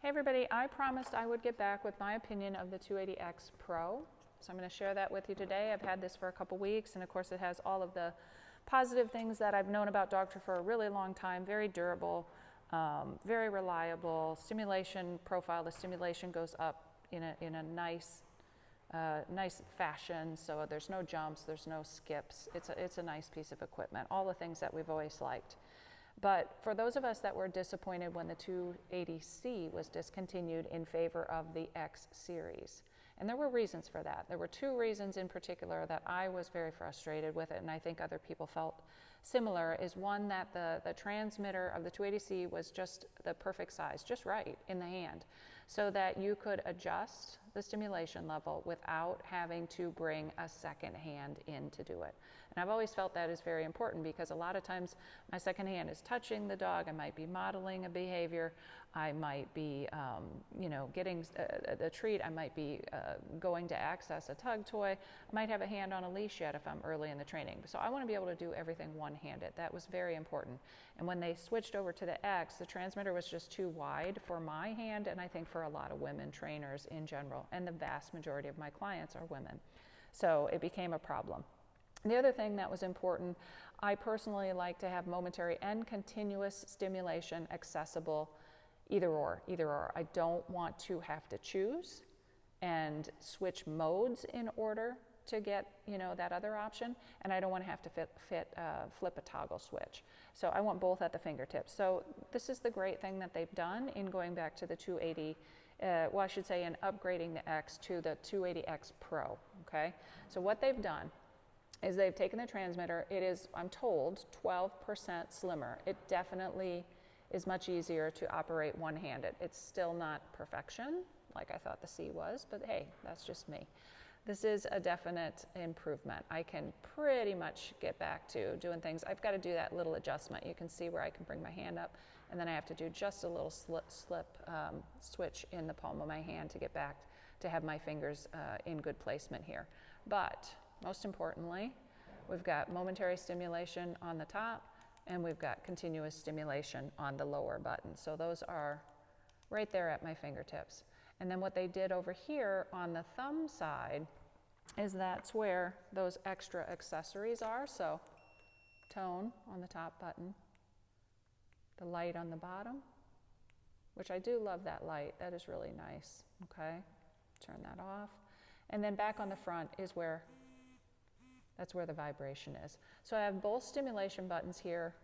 Hey everybody, I promised I would get back with my opinion of the 280X Pro. So I'm going to share that with you today. I've had this for a couple weeks, and of course it has all of the positive things that I've known about Dogtra for a really long time. Very durable, very reliable. Stimulation profile, the stimulation goes up in a nice fashion, so there's no jumps, there's no skips. It's a nice piece of equipment, all the things that we've always liked. But for those of us that were disappointed when the 280C was discontinued in favor of the X series, and there were reasons for that. There were two reasons in particular that I was very frustrated with it, and I think other people felt similar, is one, that the transmitter of the 280C was just the perfect size, just right in the hand, so that you could adjust the stimulation level without having to bring a second hand in to do it. And I've always felt that is very important, because a lot of times my second hand is touching the dog. I might be modeling a behavior. I might be, getting a treat. I might be going to access a tug toy. I might have a hand on a leash yet if I'm early in the training. So I want to be able to do everything one-handed. That was very important. And when they switched over to the X, the transmitter was just too wide for my hand, and I think for a lot of women trainers in general. And the vast majority of my clients are women. So it became a problem. The other thing that was important, I personally like to have momentary and continuous stimulation accessible, either or. I don't want to have to choose and switch modes in order to get that other option, and I don't want to have to flip a toggle switch. So I want both at the fingertips. So this is the great thing that they've done in going back to the 280, well, I should say in upgrading the X to the 280X Pro, okay? So what they've done is they've taken the transmitter. It is, I'm told, 12% slimmer. It definitely is much easier to operate one-handed. It's still not perfection, like I thought the C was, but hey, that's just me. This is a definite improvement. I can pretty much get back to doing things. I've got to do that little adjustment. You can see where I can bring my hand up, and then I have to do just a little switch in the palm of my hand to get back to have my fingers in good placement here. But most importantly, we've got momentary stimulation on the top, and we've got continuous stimulation on the lower button. So those are right there at my fingertips. And then what they did over here on the thumb side is that's where those extra accessories are. So tone on the top button, the light on the bottom, which I do love that light. That is really nice, okay? Turn that off. And then back on the front is where that's where the vibration is. So I have both stimulation buttons here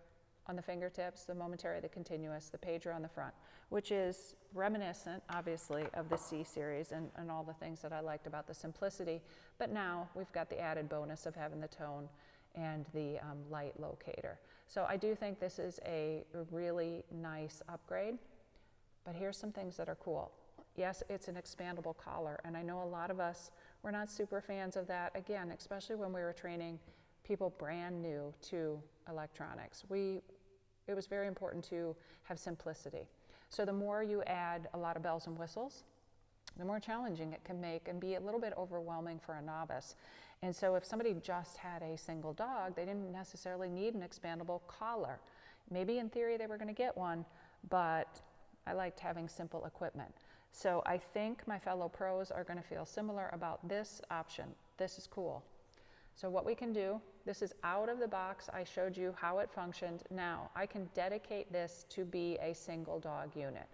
on the fingertips, the momentary, the continuous, the pager on the front, which is reminiscent, obviously, of the C series and all the things that I liked about the simplicity. But now we've got the added bonus of having the tone and the light locator. So I do think this is a really nice upgrade. But here's some things that are cool. Yes, it's an expandable collar, and I know a lot of us, we're not super fans of that, again, especially when we were training people brand new to electronics. It was very important to have simplicity. So the more you add a lot of bells and whistles, the more challenging it can make and be a little bit overwhelming for a novice. And so if somebody just had a single dog, they didn't necessarily need an expandable collar. Maybe in theory they were going to get one, but I liked having simple equipment. So I think my fellow pros are going to feel similar about this option. This is cool. So what we can do, this is out of the box. I showed you how it functioned. Now I can dedicate this to be a single dog unit.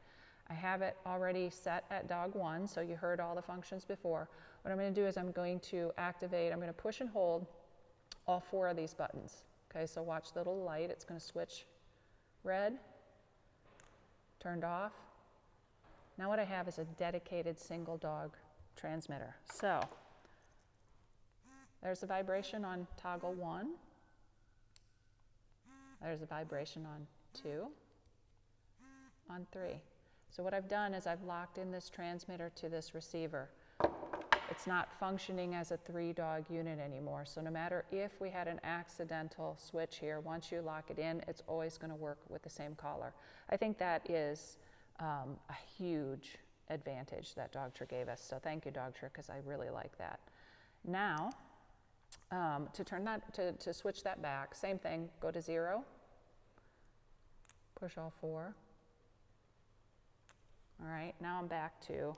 I have it already set at dog 1, so you heard all the functions before. What I'm going to do is I'm going to activate, I'm going to push and hold all 4 of these buttons. Okay, so watch the little light. It's going to switch red, turned off. Now what I have is a dedicated single dog transmitter. So there's the vibration on toggle 1. There's a vibration on 2, on 3. So what I've done is I've locked in this transmitter to this receiver. It's not functioning as a 3-dog unit anymore. So no matter if we had an accidental switch here, once you lock it in, it's always going to work with the same collar. I think that is a huge advantage that Dogtra gave us. So thank you, Dogtra, because I really like that. Now, to turn that, to switch that back, same thing, go to 0, push all 4, All right, now I'm back to, you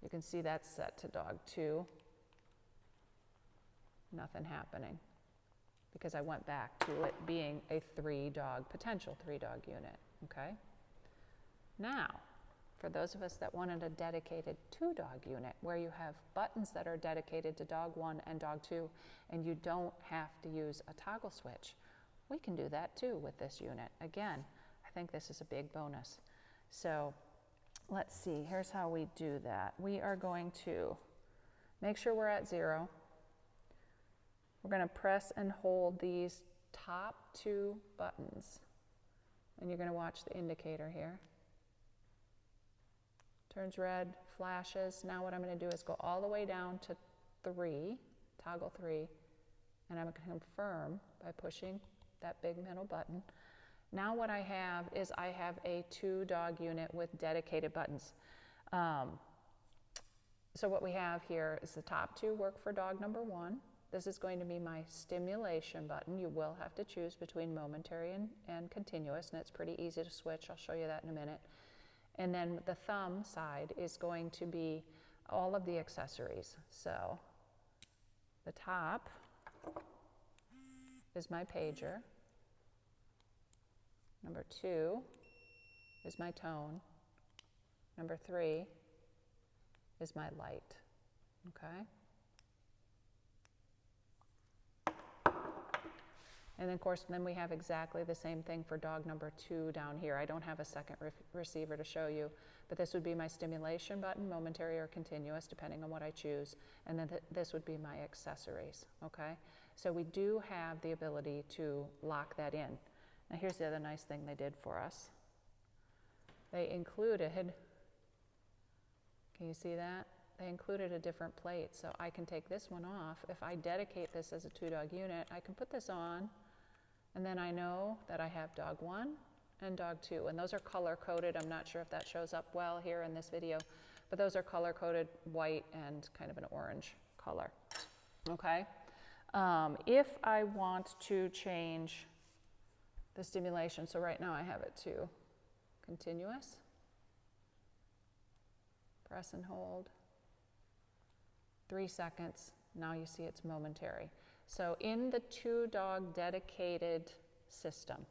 can see that's set to dog 2. Nothing happening because I went back to it being a potential 3-dog unit, okay? Now, for those of us that wanted a dedicated 2-dog unit where you have buttons that are dedicated to dog 1 and dog 2 and you don't have to use a toggle switch, we can do that too with this unit. Again, I think this is a big bonus. So let's see, here's how we do that. We are going to make sure we're at 0. We're going to press and hold these top 2 buttons. And you're going to watch the indicator here. Turns red, flashes. Now what I'm going to do is go all the way down to 3, toggle 3, and I'm going to confirm by pushing that big middle button. Now what I have is I have a 2-dog unit with dedicated buttons. So what we have here is the top 2 work for dog number 1. This is going to be my stimulation button. You will have to choose between momentary and continuous, and it's pretty easy to switch. I'll show you that in a minute. And then the thumb side is going to be all of the accessories. So the top is my pager. Number 2 is my tone. Number 3 is my light, okay? And then, of course, then we have exactly the same thing for dog number 2 down here. I don't have a second receiver to show you, but this would be my stimulation button, momentary or continuous, depending on what I choose. And then this would be my accessories, okay? So we do have the ability to lock that in. Now here's the other nice thing they did for us. They included, can you see that? They included a different plate, so I can take this one off. If I dedicate this as a 2-dog unit, I can put this on, and then I know that I have dog 1 and dog 2, and those are color-coded. I'm not sure if that shows up well here in this video, but those are color-coded white and kind of an orange color, okay? If I want to change the stimulation, so right now I have it to continuous, press and hold, 3 seconds, now you see it's momentary. So in the 2-dog dedicated system,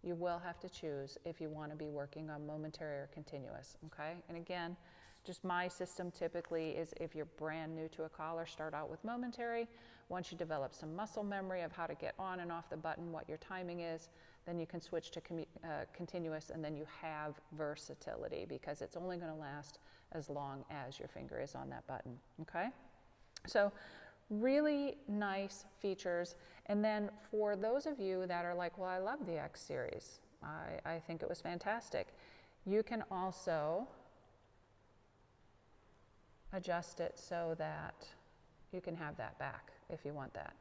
you will have to choose if you want to be working on momentary or continuous, okay? And again, just my system typically is if you're brand new to a collar, start out with momentary. Once you develop some muscle memory of how to get on and off the button, what your timing is, then you can switch to continuous, and then you have versatility because it's only going to last as long as your finger is on that button, okay? So really nice features. And then for those of you that are like, well, I love the X series, I think it was fantastic, you can also adjust it so that you can have that back if you want that.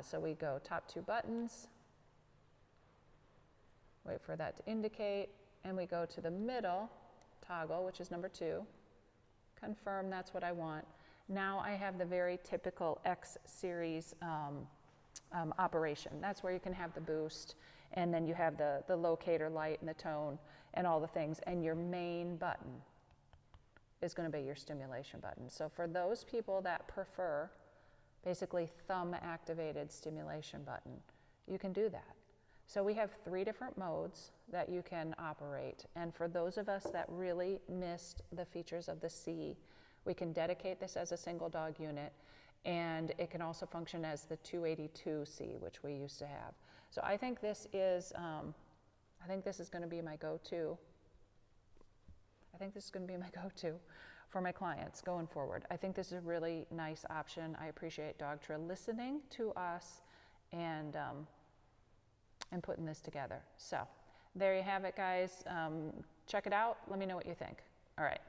So we go top 2 buttons, wait for that to indicate, and we go to the middle toggle, which is number 2, confirm that's what I want. Now I have the very typical X series operation. That's where you can have the boost, and then you have the locator light and the tone and all the things, and your main button is going to be your stimulation button. So for those people that prefer basically thumb activated stimulation button, you can do that. So we have 3 different modes that you can operate, and for those of us that really missed the features of the C, we can dedicate this as a single dog unit, and it can also function as the 282C, which we used to have. So I think this is going to be my go-to. I think this is going to be my go-to for my clients going forward. I think this is a really nice option. I appreciate Dogtra listening to us and putting this together. So there you have it, guys. Check it out. Let me know what you think. All right.